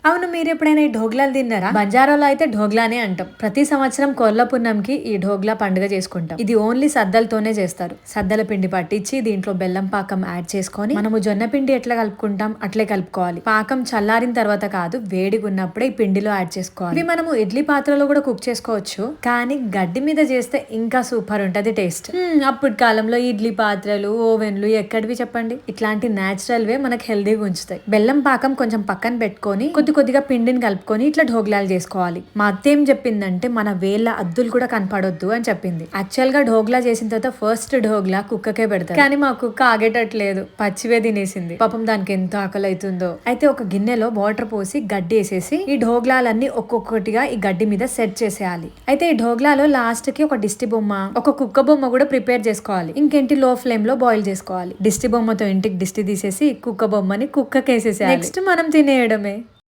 అవును, మీరు ఎప్పుడైనా ఈ ఢోగ్లాలు తిన్నారా? బంజారాలో అయితే ఢోగ్లానే అంటాం. ప్రతి సంవత్సరం కోర్ల పున్నంకి ఈ ఢోగ్లా పండుగ చేసుకుంటాం. ఇది ఓన్లీ సద్దలతోనే చేస్తారు. సద్దల పిండి పట్టించి దీంట్లో బెల్లం పాకం యాడ్ చేసుకొని మనము జొన్న పిండి ఎట్లా కలుపుకుంటాం అట్లే కలుపుకోవాలి. పాకం చల్లారిన తర్వాత కాదు, వేడిగా ఉన్నప్పుడే ఈ పిండిలో యాడ్ చేసుకోవాలి. ఇవి మనము ఇడ్లీ పాత్రలో కూడా కుక్ చేసుకోవచ్చు, కానీ గడ్డి మీద చేస్తే ఇంకా సూపర్ ఉంటది టేస్ట్. అప్పటి కాలంలో ఇడ్లీ పాత్రలు, ఓవెన్లు ఎక్కడివి చెప్పండి? ఇట్లాంటి నేచురల్ వే మనకు హెల్దీగా ఉంచుతాయి. బెల్లం పాకం కొంచెం పక్కన పెట్టుకొని కొద్దిగా పిండిని కలుపుకొని ఇట్లా ఢోగ్లాలు చేసుకోవాలి. మా అత్త ఏం చెప్పిందంటే మన వేళ్ళ అద్దులు కూడా కనపడొద్దు అని చెప్పింది. యాక్చువల్ గా ఢోగ్లా చేసిన తర్వాత ఫస్ట్ ఢోగ్లా కుక్కకే పెడతారు, కానీ మా కుక్క ఆగేటట్లేదు, పచ్చివే తినేసింది. పాపం దానికి ఎంత ఆకలి అవుతుందో. అయితే ఒక గిన్నెలో వాటర్ పోసి గడ్డి వేసేసి ఈ ఢోగ్లాలన్నీ ఒక్కొక్కటిగా ఈ గడ్డి మీద సెట్ చేసేయాలి. అయితే ఈ ఢోగ్లాలో లాస్ట్ కి ఒక దిష్టి బొమ్మ, ఒక కుక్క బొమ్మ కూడా ప్రిపేర్ చేసుకోవాలి. ఇంకేంటి, లో ఫ్లేమ్ లో బాయిల్ చేసుకోవాలి. దిష్టి బొమ్మతో ఇంటికి దిష్టి తీసేసి కుక్క బొమ్మని కుక్కకేసేసేయాలి. నెక్స్ట్ మనం తినేయడమే.